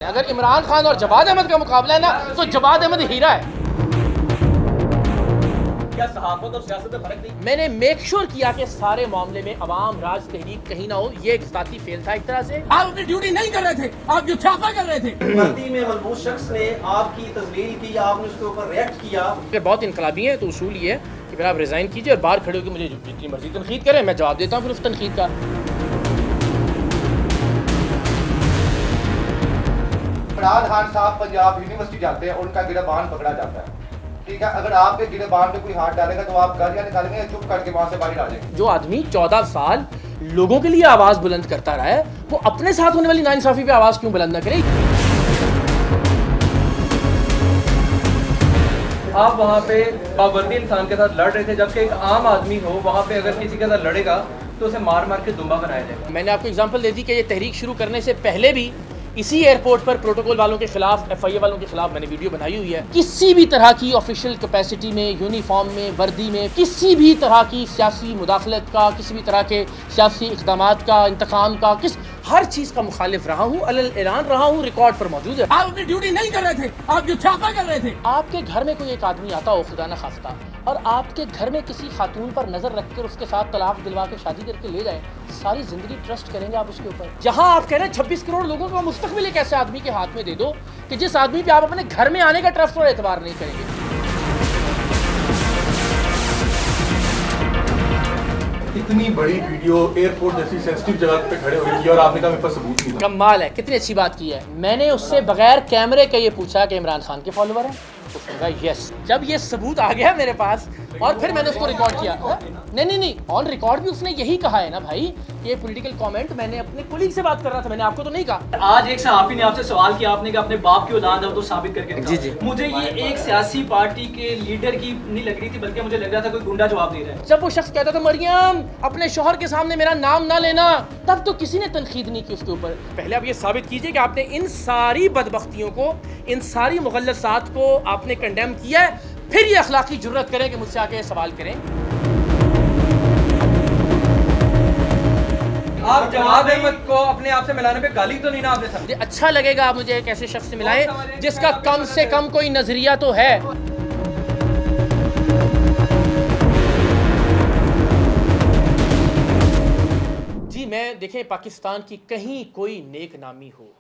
अगर इमरान खान और जवाद अहमद का मुकाबला है ना तो जवाद अहमद हीरा है। क्या सहाफत और सियासत में फर्क नहीं? मैंने मेक श्योर किया कि सारे मामले में अवाम राज तहरीक कहीं ना हो। ये एक जाती फेल था एक तरह से। आप अपनी ड्यूटी नहीं कर रहे थे, आप जो छापा कर रहे थे। वर्दी में मलबूस शख्स ने आपकी तजलील की, आपने उसके ऊपर रिएक्ट किया। अगर बहुत इनकलाबी है तो उसूल ये है कि फिर आप रिजाइन कीजिए और बाहर खड़े होकर मुझे जितनी मर्जी तनकीद करें, मैं जवाब देता हूँ फिर उस तनकीद का। इमरान खान साहब पंजाब यूनिवर्सिटी जाते हैं, उनका गिरबान पकड़ा जाता है। ठीक है, अगर आपके गिरबान पे कोई हाथ डालेगा तो आप गालियां निकालेंगे या चुप करके वहां से बाहर आ जाएंगे? जो आदमी 14 साल लोगों के लिए आवाज बुलंद करता रहा है वो अपने साथ होने वाली नाइंसाफी पे आवाज क्यों बुलंद न करे? आप वहाँ पे बावर्दी इंसान के साथ लड़ रहे थे, जबकि एक आम आदमी हो वहाँ पे अगर किसी के साथ लड़ेगा तो उसे मार मार के दुम्बा बनाया जाएगा। मैंने आपको एग्जांपल दे दी कि ये तहरीक शुरू करने से पहले भी इसी एयरपोर्ट पर प्रोटोकॉल वालों के खिलाफ, FIA वालों के खिलाफ मैंने वीडियो बनाई हुई है। किसी भी तरह की ऑफिशियल कैपेसिटी में, यूनिफॉर्म में, वर्दी में, किसी भी तरह की सियासी मुदाखलत का, किसी भी तरह के सियासी इक़दामात का, इंतकाम का, हर चीज़ का मुखालिफ रहा हूँ, अलल ऐलान रहा हूँ, रिकॉर्ड पर मौजूद है। आप अपनी ड्यूटी नहीं कर रहे थे, आप जो छापा कर रहे थे। आपके घर में कोई एक आदमी आता हो खुदा न खास्ता और आपके घर में किसी खातून पर नजर रखकर उसके साथ तलाक दिलवा के शादी करके ले जाए, सारी जिंदगी ट्रस्ट करेंगे आप उसके ऊपर? जहां आप कह रहे हैं 26 करोड़ लोगों का मुस्तकबिल एक ऐसे आदमी के हाथ में दे दो कि जिस आदमी पे आप अपने घर में आने का ट्रस्ट और एतबार नहीं करेंगे। इतनी बड़ी वीडियो एयरपोर्ट जैसी सेंसिटिव जगह पे खड़े हुए की और आपने कहा मेरे पास सबूत नहीं था। कमाल है, कितनी अच्छी बात की है। मैंने उससे बगैर कैमरे के ये पूछा कि इमरान खान के फॉलोवर हैं, उसने कहा यस। जब ये सबूत आ गया मेरे पास और फिर मैंने उसको रिकॉर्ड किया। नहीं, ऑन रिकॉर्ड भी उसने यही कहा है ना भाई, ये पॉलिटिकल कमेंट मैंने अपने कुलीग से बात कर रहा था, मैंने आपको तो नहीं कहा। आज एक सहाफी ने आपसे सवाल किया, आपने कहा अपने बाप की औलाद है तो साबित करके दिखाओ। जी। मुझे ये एक सियासी पार्टी के लीडर की नहीं लग रही थी, बल्कि मुझे लग रहा था कोई गुंडा जवाब दे रहा है। जब वो शख्स कहता था मरियम अपने शोहर के सामने मेरा नाम ना लेना, तब तो किसी ने तनकीद नहीं की उसके ऊपर। पहले आप ये साबित कीजिए कि आपने इन सारी बदबख्तियों को, इन सारी मुगल्लसात को आपने कंडेम किया है, फिर ये अखलाकी जुर्रत करें कि मुझसे आके सवाल करें। आप जवाद अहमद को अपने आप से मिलाने पे गाली तो नहीं ना आपने समझी? अच्छा लगेगा आप मुझे एक ऐसे शख्स से मिलाएं जिसका कम से कम कोई नजरिया तो है। जी मैं देखें, पाकिस्तान की कहीं कोई नेक नामी हो,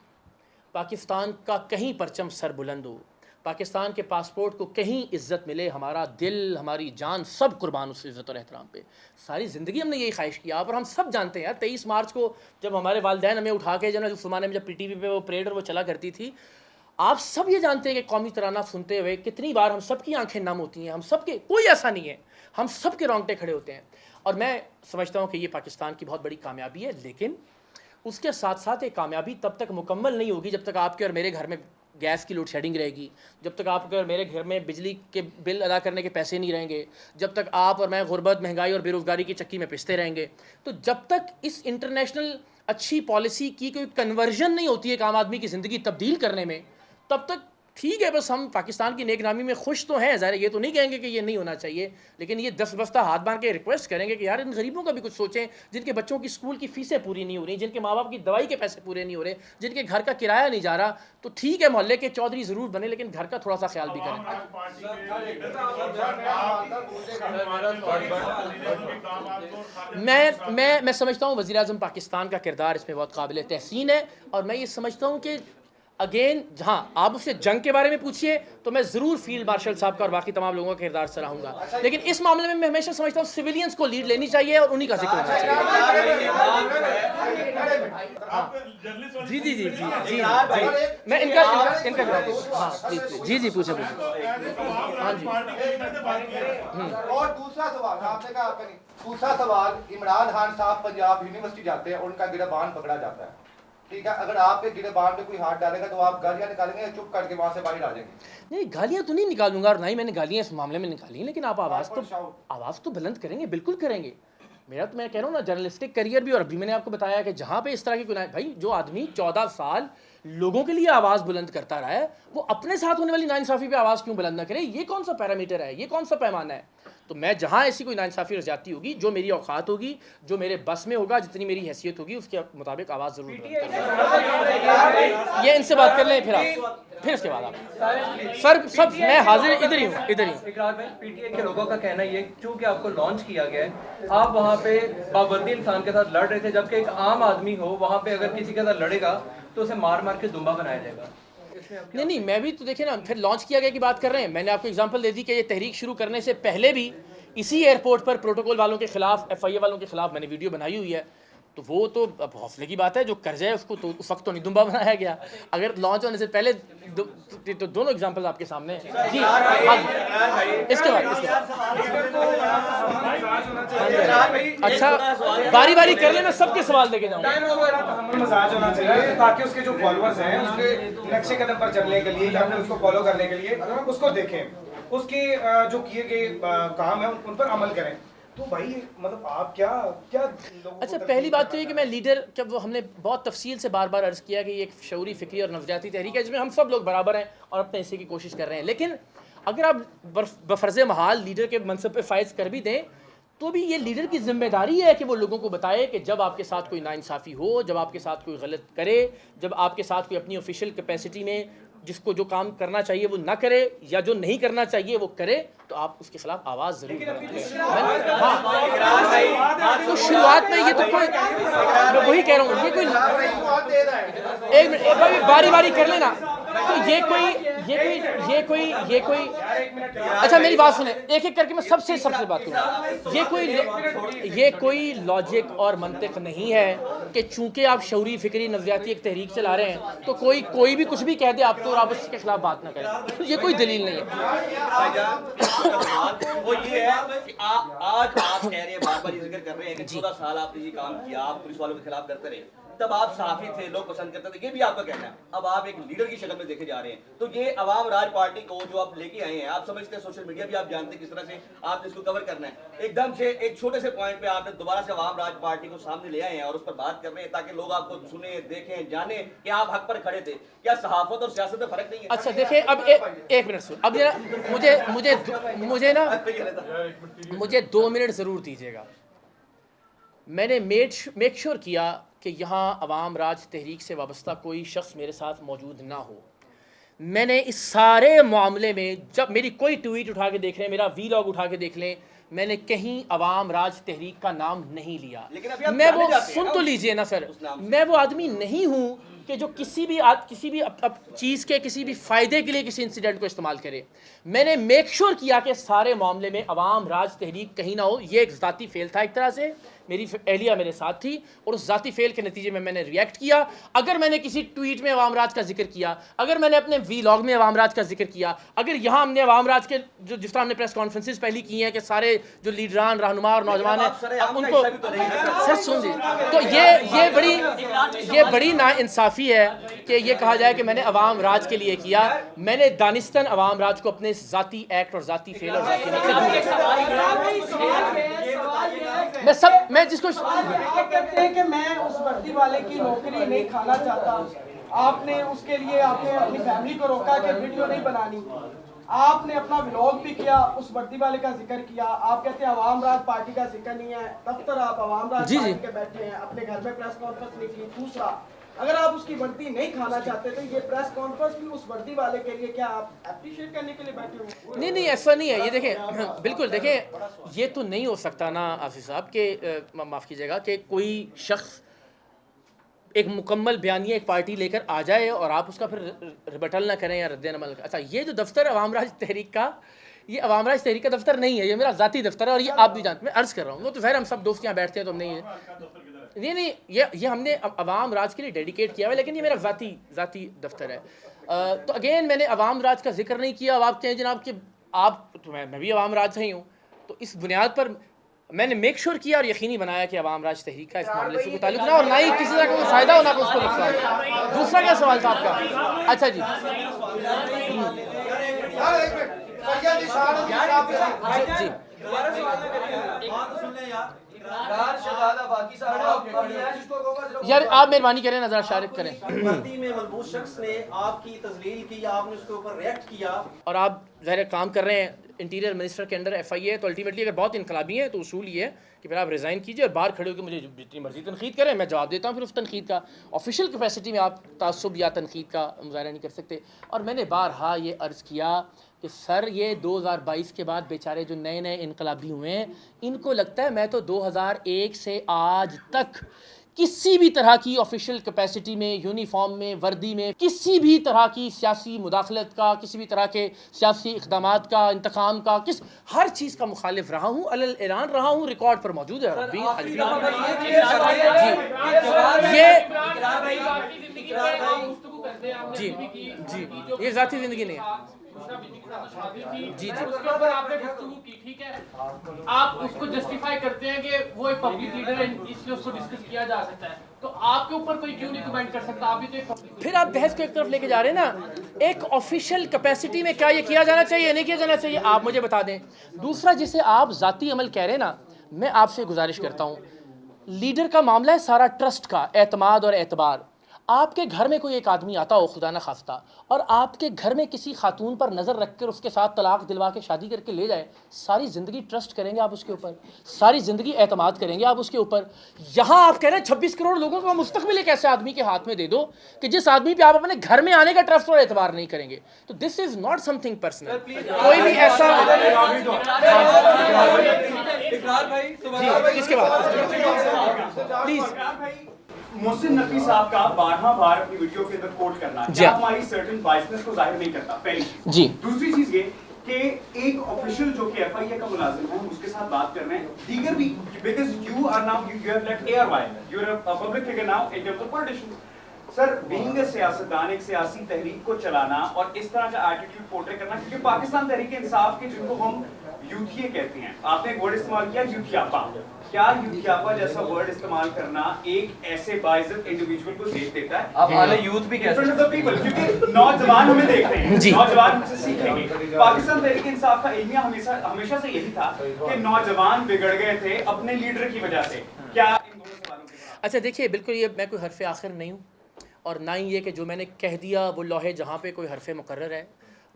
पाकिस्तान का कहीं परचम सर बुलंद हो, पाकिस्तान के पासपोर्ट को कहीं इज्जत मिले, हमारा दिल, हमारी जान सब कुर्बान उस इज़्ज़त और एहतराम पे। सारी ज़िंदगी हमने यही ख्वाहिश किया और हम सब जानते हैं यार, 23 मार्च को जब हमारे वालिदैन हमें उठा के जब उस ज़माने में जब PTV पे वो परेड और वो चला करती थी, आप सब ये जानते हैं कि कौमी तराना सुनते हुए कितनी बार हम सब की आंखें नम होती हैं। हम सब के, कोई ऐसा नहीं है, हम सब के रोंगटे खड़े होते हैं। और मैं समझता हूँ कि ये पाकिस्तान की बहुत बड़ी कामयाबी है, लेकिन उसके साथ साथ ये कामयाबी तब तक मुकम्मल नहीं होगी जब तक आपके और मेरे घर में गैस की लोड शेडिंग रहेगी, जब तक आपके और मेरे घर में बिजली के बिल अदा करने के पैसे नहीं रहेंगे, जब तक आप और मैं गुर्बत, महंगाई और बेरोज़गारी की चक्की में पिसते रहेंगे। तो जब तक इस इंटरनेशनल अच्छी पॉलिसी की कोई कन्वर्जन नहीं होती है एक आम आदमी की ज़िंदगी तब्दील करने में, तब तक ठीक है। बस हम पाकिस्तान की नेक नामी में खुश तो हैं, ज़ाहिर ये तो नहीं कहेंगे कि ये नहीं होना चाहिए, लेकिन ये 10 बस्ता हाथ बांध के रिक्वेस्ट करेंगे कि यार इन गरीबों का भी कुछ सोचें, जिनके बच्चों की स्कूल की फ़ीसें पूरी नहीं हो रही, जिनके माँ बाप की दवाई के पैसे पूरे नहीं हो रहे, जिनके घर का किराया नहीं जा रहा। तो ठीक है मोहल्ले के चौधरी ज़रूर बने, लेकिन घर का थोड़ा सा ख्याल भी करें। मैं समझता हूँ वज़ीर आज़म पाकिस्तान का किरदार इसमें बहुत काबिल तहसीन है। और मैं ये समझता हूँ कि अगेन, जहाँ आप उससे जंग के बारे में पूछिए तो मैं ज़रूर फील्ड मार्शल साहब का और बाकी तमाम लोगों का किरदार सराहूँगा, लेकिन इस मामले में मैं हमेशा समझता हूँ सिविलियंस को लीड लेनी चाहिए और उन्हीं का जिक्र होना चाहिए। जी जी जी जी जी मैं इनका जवाब दूँ। हाँ जी पूछे। हाँ जी। और दूसरा सवाल आपने कहा, आपका नहीं, दूसरा सवाल, इमरान खान साहब पंजाब यूनिवर्सिटी जाते हैं, उनका गिरबान पकड़ा जाता है। ठीक है, अगर आपके गिरबान पे कोई हाथ डालेगा तो आप गालियां निकालेंगे या चुप करके वहां से बाहर आ जाएंगे? नहीं, गालियां तो नहीं निकालूंगा और ना ही मैंने गालियां इस मामले में निकाली, लेकिन आप आवाज़ तो बुलंद करेंगे, बिल्कुल करेंगे। मेरा तो मैं कह रहा हूँ ना, जर्नलिस्टिक करियर भी, और अभी मैंने आपको बताया कि जहाँ पे इस तरह की भाई जो आदमी 14 साल लोगों के लिए आवाज़ बुलंद करता रहा है, वो अपने साथ होने वाली नाइंसाफ़ी पे आवाज़ क्यों बुलंद ना करे? ये कौन सा पैरामीटर है, ये कौन सा पैमाना है? तो मैं जहाँ ऐसी कोई नाइंसाफ़ी और ज़्यादती होगी, जो मेरी औकात होगी, जो मेरे बस में होगा, जितनी मेरी हैसियत होगी, उसके मुताबिक आवाज़ ज़रूर बुलंद करूँगा। ये इनसे बात कर लें, फिर उसके बाद आप सर सब मैं हाजिर इधर ही हूँ। इकरार भाई, पीटीआई के लोगों का कहना ये चूंकि आपको लॉन्च किया गया है, आप वहाँ पे बावर्दी इंसान के साथ लड़ रहे थे, जबकि एक आम आदमी हो वहाँ पे अगर किसी के साथ लड़ेगा तो उसे मार मार के दुम्बा बनाया जाएगा। नहीं, मैं भी तो देखे ना, फिर लॉन्च किया गया की बात कर रहे हैं। मैंने आपको एग्जांपल दे दी कि ये तहरीक शुरू करने से पहले भी इसी एयरपोर्ट पर प्रोटोकॉल वालों के खिलाफ, FIA वालों के खिलाफ मैंने वीडियो बनाई हुई है। तो वो तो अब हौसले की बात है, जो कर जाए उसको तो उस वक्त तो नहीं दुम्बा बनाया गया। अगर लॉन्च होने से पहले तो दोनों एग्जांपल आपके सामने हैं जी। इसके बाद अच्छा बारी बारी कर ले, मैं सबके सवाल लेके जाऊँगा। मजाज होना चाहिए ताकि उसके जो फॉलोअर्स हैं उसके नक्शे कदम पर चलने के लिए या फिर उसको फॉलो करने के लिए उसको देखें, उसके जो किए गए काम है उन पर अमल करें। तो भाई मतलब आप क्या अच्छा, पहली बात तो ये कि मैं लीडर, जब वो हमने बहुत तफसील से बार बार अर्ज़ किया कि ये एक शऊरी फ़िक्री और नफ़सियाती तहरीक है जिसमें हम सब लोग बराबर हैं और अपने हिस्से की कोशिश कर रहे हैं। लेकिन अगर आप बफ़र्ज़ महाल लीडर के मनसब पे फायज़ कर भी दें, तो भी ये लीडर की जिम्मेदारी है कि वो लोगों को बताए कि जब आपके साथ कोई नाइंसाफ़ी हो, जब आपके साथ कोई गलत करे, जब आपके साथ कोई अपनी ऑफिशियल कैपेसिटी में जिसको जो काम करना चाहिए वो ना करे या जो नहीं करना चाहिए वो करे, तो आप उसके खिलाफ आवाज़ ज़रूर करें। हाँ, तो शुरुआत में ये तो कोई, मैं वही कह रहा हूँ, ये कोई एक मिनट बारी बारी कर लेना। तो ये कोई अच्छा मेरी बात सुने, एक एक करके मैं सबसे बात करूँ। ये कोई लॉजिक और मंतिक नहीं है कि चूंकि आप शऊरी फिक्री नज़रियाती एक तहरीक चला रहे हैं तो कोई भी कुछ भी कह दे आपको और आप उसके खिलाफ बात ना करें। ये कोई दलील नहीं है। वो ये है कि आज आप कह रहे हैं, बार बार जिक्र कर रहे हैं कि 14 साल आपने ये काम किया, आप पुलिस वालों के खिलाफ करते रहे, तब आप सहाफी थे, लोग पसंद करते थे, ये भी आपका कहना है। अब आप एक लीडर की शक्ल में देखे जा रहे हैं, तो ये अवाम राज पार्टी को जो आप लेके आए हैं, आप समझते हैं, सोशल मीडिया भी आप जानते हैं किस तरह से आपने इसको कवर करना है। एकदम से एक छोटे से पॉइंट पे आपने दोबारा से अवाम राज पार्टी को सामने ले आए हैं और उस पर बात कर रहे हैं ताकि लोग आपको सुने, देखें, जाने कि आप हक पर खड़े थे। क्या सहाफत और सियासत में फर्क नहीं है? अच्छा देखिए, अब एक मिनट सुन, अब मुझे 2 मिनट ज़रूर दीजिएगा। मैंने मेक श्योर किया कि यहाँ अवाम राज तहरीक से वाबस्ता कोई शख्स मेरे साथ मौजूद ना हो। मैंने इस सारे मामले में, जब मेरी कोई ट्वीट उठा के देख लें, मेरा वीलॉग उठा के देख लें, मैंने कहीं अवाम राज तहरीक का नाम नहीं लिया। मैं वो सुन तो लीजिए ना सर, मैं वो आदमी नहीं हूँ कि जो किसी भी चीज़ के किसी भी फ़ायदे के लिए किसी इंसिडेंट को इस्तेमाल करे। मैंने मेक श्योर किया कि सारे मामले में अवाम राज तहरीक कहीं ना हो। ये एक ज़ाती फेल था, एक तरह से मेरी एहलिया मेरे साथ थी और उस ज़ाती फेल के नतीजे में मैंने रिएक्ट किया। अगर मैंने किसी ट्वीट में अवाम राज का जिक्र किया, अगर मैंने अपने वीलॉग में अवाम राज का जिक्र किया, अगर यहाँ हमने अवाम राज के जो जिस तरह हमने प्रेस कॉन्फ्रेंसेस पहली की हैं कि सारे जो लीडरान, रहनुमा और नौजवान हैं उनको सर सुन, तो ये बड़ी नाइंसाफ़ी है कि ये कहा जाए कि मैंने अवाम राज के लिए किया। मैंने दानिस्तन अवाम राज को अपने ज़ाती एक्ट और ज़ाती फेल और मैं जिसको कहते हैं कि मैं उस वर्दी वाले की नौकरी नहीं खाना चाहता, आपने उसके लिए आपने अपनी फैमिली को रोका कि वीडियो नहीं बनानी, आपने अपना व्लॉग भी किया, उस वर्दी वाले का जिक्र किया। आप कहते हैं अवाम राज पार्टी का जिक्र नहीं है, दफ्तर आप अवाम राज पार्टी के बैठे हैं, अपने घर में प्रेस कॉन्फ्रेंस नहीं की। दूसरा, अगर आप उसकी वर्दी नहीं खाना चाहते तो ये प्रेस कॉन्फ्रेंस भी उस वर्दी वाले के लिए क्या आप एप्रिशिएट करने के लिए बैठे हो? नहीं ऐसा नहीं है। ये देखें, बिल्कुल देखें, ये तो नहीं हो सकता ना आसिफ साहब के, माफ़ कीजिएगा, कि कोई शख्स एक मुकम्मल बयानिया एक पार्टी लेकर आ जाए और आप उसका फिर रिबटल ना करें या रद्द-ए-अमल। अच्छा, ये जो दफ्तर अवाम राज तहरीक का, ये अवाम राज तहरीक का दफ्तर नहीं है, ये मेरा ज़ाती दफ्तर है और ये आप भी जानते, मैं अर्ज़ कर रहा हूँ। वो तो ज़ाहिर हम सब दोस्त यहाँ बैठते हैं तो हम नहीं, ये हमने अवाम राज के लिए डेडिकेट किया हुआ है, लेकिन ये मेरा ज़ाती दफ्तर है। तो अगेन मैंने अवाम राज का जिक्र नहीं किया। अब आप कहें जनाब कि तो मैं भी अवाम राज से ही हूँ, तो इस बुनियाद पर मैंने मेक श्योर किया और यकीनी बनाया कि अवाम राज तहरीक का इस मामले से कोई ताल्लुक ना और ना ही किसी का कोई फ़ायदा हो ना को उसको नुकसान। दूसरा क्या सवाल था आपका? अच्छा जी यार आप मेहरबानी करें, नजर शारिक करें। वर्दी में मलबूस शख्स ने आपकी तजलील की, आपने उसके ऊपर रिएक्ट किया। और आप ज़ाहिर काम कर रहे हैं इंटीरियर मिनिस्टर के अंडर FIA है, तो अल्टीमेटली अगर बहुत इनकलाबी हैं तो उसूल ये है कि फिर आप रिज़ाइन कीजिए और बाहर खड़े होकर मुझे जितनी मर्जी तनकीद करें, मैं जवाब देता हूँ फिर उस तनकीद का। ऑफिशियल कैपेसिटी में आप तासुब या तनकीद का मुजाहरा नहीं कर सकते। और मैंने बारहा ये अर्ज़ किया कि सर ये 2022 के बाद बेचारे जो नए नए इनकलाबी हुए हैं, इनको लगता है मैं तो 2001 से आज तक किसी भी तरह की ऑफिशियल कैपेसिटी में, यूनिफॉर्म में, वर्दी में, किसी भी तरह की सियासी मुदाखलत का, किसी भी तरह के सियासी इक़दामात का, इंतकाम का, हर चीज़ का मुखालिफ रहा हूँ, अलल ऐलान रहा हूँ, रिकॉर्ड पर मौजूद है। जी जी, ये ज़ाती ज़िंदगी नहीं है। जी जी, उसके ऊपर आपने गुफ्तगू की, ठीक है, आप उसको जस्टिफाई करते हैं कि वो एक पब्लिक लीडर है इसलिए उसको डिस्कस किया जा सकता है, तो आपके ऊपर कोई क्यों नहीं कमेंट कर सकता? आप भी तो एक पब्लिक। फिर आप बहस को एक तरफ लेके जा रहे हैं ना। एक ऑफिशियल कैपेसिटी में क्या ये किया जाना चाहिए, नहीं किया जाना चाहिए, आप मुझे बता दें। दूसरा, जिसे आप ज़ाती अमल कह रहे हैं ना, मैं आपसे गुजारिश करता हूँ, लीडर का मामला है सारा ट्रस्ट का, एतमाद और एतबार। आपके घर में कोई एक आदमी आता हो खुदा न खास्ता और आपके घर में किसी खातून पर नज़र रख कर उसके साथ तलाक दिलवा के शादी करके ले जाए, सारी ज़िंदगी ट्रस्ट करेंगे आप उसके ऊपर, सारी ज़िंदगी एतमाद करेंगे आप उसके ऊपर। यहाँ आप कह रहे हैं 26 करोड़ लोगों का मुस्तकबिल एक ऐसे आदमी के हाथ में दे दो कि जिस आदमी पे आप अपने घर में आने का ट्रस्ट और एतबार नहीं करेंगे। तो this is not something personal. कोई भी ऐसा इसके बाद प्लीज़ मोहसिन नकवी साहब का बारहा बार अपनी वीडियो के अंदर कोट करना हमारी सर्टेन बायसनेस को जाहिर नहीं करता, पहली जी। दूसरी चीज ये कि एक ऑफिशियल जो कि FIA का मुलाजिम है, उसके साथ बात कर रहे हैं, दीगर भी, because you are now you have left ARY, you are a public figure now in terms of politician. Sir, being a सियासतदान, एक सियासी तहरीक को चलाना और इस तरह का एटीट्यूड पोर्ट्रे करना, क्योंकि पाकिस्तान तहरीक इंसाफ के जिनको हम यूथिये कहते हैं, आपने एक वर्ड इस्तेमाल किया यूथियापा, क्या यूथियापा जैसा वर्ड इस्तेमाल करना एक ऐसे बाइज्जत इंडिविजुअल को देख देता है? आप आले यूथ भी कह सकते हैं, क्योंकि नौजवान हमें देख रहे हैं, नौजवान हमसे सीखेंगे। पाकिस्तान तहरीक इंसाफ का इल्मिया हमेशा से यही था कि नौजवान बिगड़ गए थे अपने लीडर की वजह से। क्या इन दोनों सवालों के बाद? अच्छा देखिए, बिल्कुल ये मैं कोई हरफ आखिर नहीं हूँ और ना ही ये कि जो मैंने कह दिया वो लोहे जहाँ पे कोई हरफ मुकर्रर है।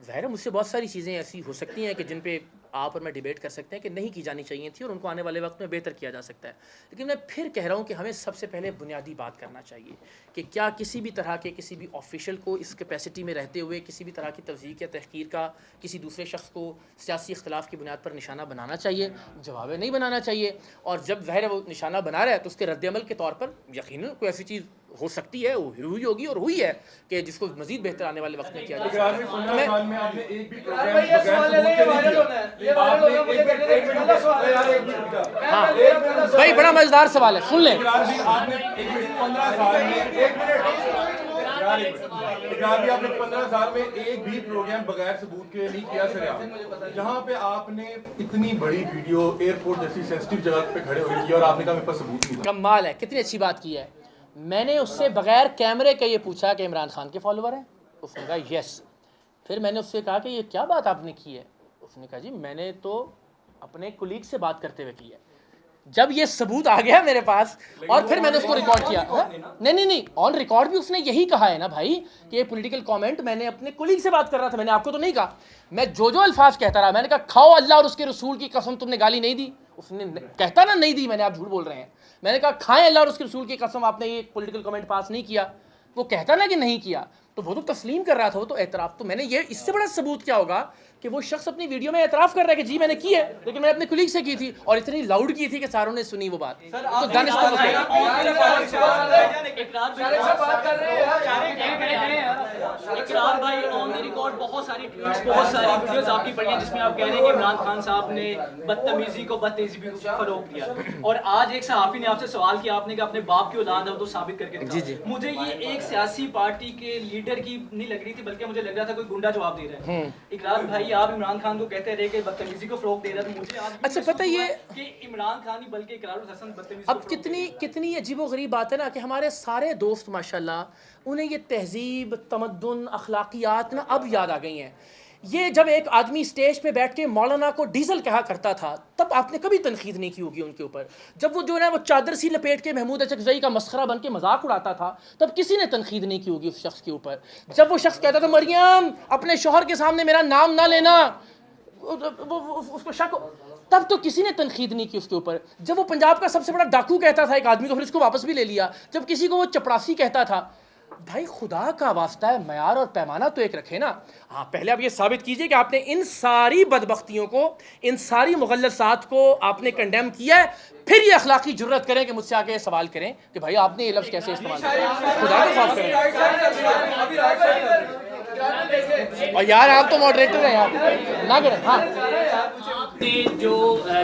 ज़ाहिर है मुझसे बहुत सारी चीज़ें ऐसी हो सकती हैं कि जिन पे आप और मैं डिबेट कर सकते हैं कि नहीं की जानी चाहिए थी और उनको आने वाले वक्त में बेहतर किया जा सकता है। लेकिन मैं फिर कह रहा हूँ कि हमें सबसे पहले बुनियादी बात करना चाहिए कि क्या किसी भी तरह के किसी भी ऑफिशियल को इस कैपेसिटी में रहते हुए किसी भी तरह की तज़यीक़ या तहक़ीर का किसी दूसरे शख्स को सियासी इख्तिलाफ़ की बुनियाद पर निशाना बनाना चाहिए? जवाब है नहीं बनाना चाहिए। और जब ज़ाहिर है वो निशाना बना रहा है तो उसके रद्द-ए-अमल के तौर पर यकीनन कोई ऐसी चीज़ हो सकती है, वो हुई होगी और हुई है कि जिसको मज़ीद बेहतर आने वाले वक्त में किया जाए। हाँ भाई, बड़ा मजेदार सवाल है, सुन लें। आपने 15 साल में एक भी प्रोग्राम बगैर सबूत के नहीं किया सर, जहाँ पे आपने इतनी बड़ी वीडियो एयरपोर्ट जैसी सेंसिटिव जगह पे खड़े हुए की और आपने कहा मेरे पास सबूत नहीं। कमाल है, कितनी अच्छी बात की है। मैंने उससे बगैर कैमरे के ये पूछा कि इमरान खान के फॉलोवर हैं, उसने कहा यस। फिर मैंने उससे कहा कि ये क्या बात आपने की है, उसने कहा जी मैंने तो अपने कुलीग से बात करते हुए की है। जब ये सबूत आ गया मेरे पास और फिर मैंने उसको रिकॉर्ड किया। नहीं, ऑन रिकॉर्ड भी उसने यही कहा है ना भाई कि ये पॉलिटिकल कमेंट मैंने अपने कुलीग से बात कर रहा था, मैंने आपको तो नहीं कहा। मैं जो अल्फाज कहता रहा, मैंने कहा खाओ अल्लाह और उसके रसूल की कसम, तुमने गाली नहीं दी। उसने कहता ना नहीं दी, मैंने, आप झूठ बोल रहे हैं। मैंने कहा खाएं अल्लाह और उसके रसूल की कसम, आपने ये पॉलिटिकल कमेंट पास नहीं किया। वो कहता ना कि नहीं किया, तो वो तो तस्लीम कर रहा था, वो तो एतराफ़। तो मैंने ये, इससे बड़ा सबूत क्या होगा कि वो शख्स अपनी वीडियो में एतराफ़ कर रहा है कि जी मैंने की है, लेकिन मैंने अपने कुलीग से की थी और इतनी लाउड की थी कि सारों ने सुनी वो बात। तो दानिश इकरार भाई ऑन द रिकॉर्ड बहुत सारी ट्वीट्स, बहुत सारी वीडियोस आपकी पड़ी हैं जिसमें आप कह रहे हैं कि इमरान खान साहब ने बदतमीजी को बदतेजी को फरोग दिया। और आज एक सहाफी ने आपसे सवाल किया, आपने कहा अपने बाप की औलाद है तो साबित करके दिखाओ। मुझे ये एक सियासी पार्टी के लीडर की नहीं लग रही थी, बल्कि मुझे लग रहा था कोई गुंडा जवाब दे रहा है। इकरार भाई, आप इमरान खान को कहते रहे कि बदतमीजी को फरोग दे रहा है, तो मुझे आज अच्छा पता ये कि इमरान खान ही बल्कि इकरारुल हसन बदतमीजी अब कितनी अजीबोगरीब बात है ना कि हमारे सारे दोस्त माशाल्लाह उन्हें ये तहजीब, तमद्दुन, अखलाकियात ना अब याद आ गई हैं। ये जब एक आदमी स्टेज पे बैठ के मौलाना को डीजल कहा करता था, तब आपने कभी तनकीद नहीं की होगी उनके ऊपर। जब वो जो है वो चादर सी लपेट के महमूद अचकज़ई का मस्खरा बन के मजाक उड़ाता था, तब किसी ने तनकीद नहीं की होगी उस शख्स के ऊपर। जब वो शख्स कहता था मरियम अपने शौहर के सामने मेरा नाम ना लेना, उसको शक, तब तो किसी ने तनकीद नहीं की उसके ऊपर। जब वो पंजाब का सबसे बड़ा डाकू कहता था एक आदमी को, फिर उसको वापस भी ले लिया। जब किसी को वो चपरासी कहता था, भाई खुदा का वास्ता है मयार और पैमाना तो एक रखे ना। हाँ, पहले आप ये साबित कीजिए कि आपने इन सारी बदबख्तियों को, इन सारी मुगल्लसात को आपने कंडेम किया है, फिर ये अखलाकी जुर्रत करें कि मुझसे आके सवाल करें कि भाई आपने ये लफ्ज़ कैसे इस्तेमाल किया। खुदा का खौफ करें। और यार आप तो मॉडरेटर हैं यार, ना करें। हाँ, आपने जो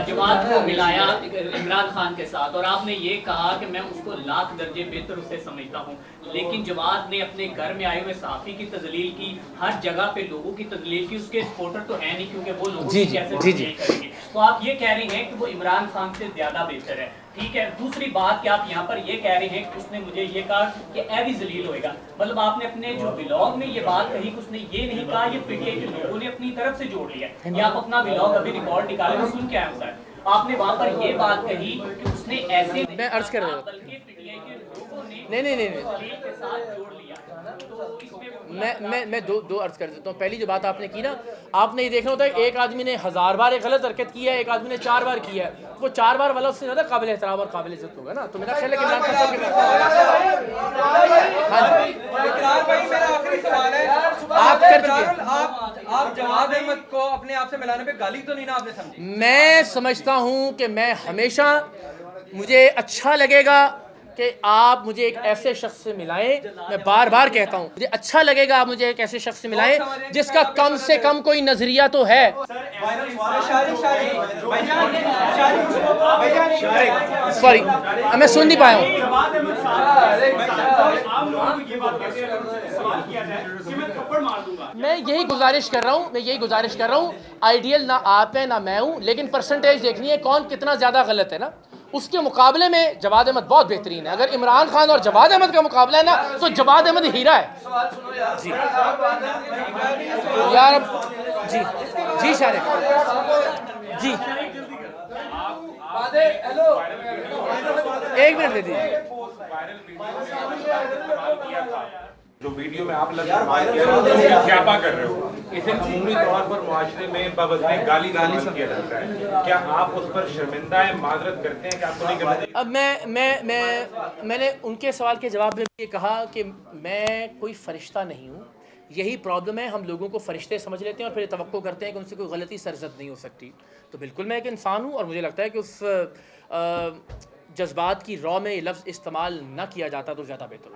जमात को मिलाया इमरान खान के साथ और आपने ये कहा कि मैं उसको लाख दर्जे बेहतर उससे समझता हूँ, लेकिन जमात ने अपने घर में आए हुए सहाफ़ी की तजलील की, हर जगह पे लोगों की तजलील की। उसके सपोर्टर तो है नहीं क्योंकि वो लोगों की कैसे तजलील करेंगे। तो आप ये कह रहे हैं कि वो इमरान खान से ज़्यादा बेहतर है, ठीक है। दूसरी बात कि आप यहाँ पर ये कह रहे हैं कि उसने मुझे ये कहा कि ऐ भी जलील होएगा, मतलब आपने अपने जो ब्लॉग में ये बात कही कि उसने ये नहीं कहा, ये पीटीआई के लोगों ने अपनी तरफ से जोड़ लिया। या आप अपना ब्लॉग अभी रिकॉर्ड निकाले, सुन के आए सर, आपने वहाँ पर ये बात कही कि उसने ऐसे मैं अर्ज कर रहा हूँ, बल्कि पीटीआई के लोगों ने नहीं जलील के साथ जोड़ लिया। तो इसमें मैं दो अर्ज कर देता हूँ। पहली जो बात आपने की ना, आपने ये देखना होता है एक आदमी ने 1000 बार एक गलत हरकत की है, एक आदमी ने 4 बार की है, वो 4 बार वाला उससे ज़्यादा काबिल एहतराम और काबिल इज्जत होगा ना। तो मेरा ख्याल है कि इमरान खान साहब के आप कर चुके, आप जवाद अहमद को अपने आप से मिलाने पे गाली तो नहीं ना आपने समझी? मैं समझता हूँ कि मैं हमेशा, मुझे अच्छा लगेगा कि आप मुझे एक ऐसे शख्स से मिलाएं। मैं बार बार कहता हूँ, मुझे अच्छा लगेगा आप मुझे एक ऐसे शख्स से मिलाएं जिसका कम से कम कोई नजरिया तो है। सॉरी, मैं सुन नहीं पाया हूँ। मैं यही गुजारिश कर रहा हूँ, आइडियल ना आप है ना मैं हूँ, लेकिन परसेंटेज देखनी है कौन कितना ज़्यादा गलत है ना। उसके मुकाबले में जवाद अहमद बहुत बेहतरीन है। अगर इमरान खान और जवाद अहमद का मुकाबला है ना, तो जवाद अहमद हीरा है। जी यार, अब जी शारिक जी, एक मिनट दे दीजिए। जो वीडियो में आप ख्यापा कर रहे हो, इसे अमूमी तौर पर मुआशरे में बवज़ने गाली किया जाता है, क्या आप उस पर शर्मिंदा है, माजरत करते हैं कि आपको नहीं करना चाहिए? अब मैंने उनके सवाल के जवाब में ये कहा कि मैं कोई फरिश्ता नहीं हूँ। यही प्रॉब्लम है, हम लोगों को फरिश्ते समझ लेते हैं और फिर तवक्को करते हैं कि उनसे कोई गलती सरजद नहीं हो सकती। तो बिल्कुल मैं एक इंसान हूँ और मुझे लगता है कि उस जज्बात की रॉ में लफ्ज़ इस्तेमाल ना किया जाता तो ज़्यादा बेहतर।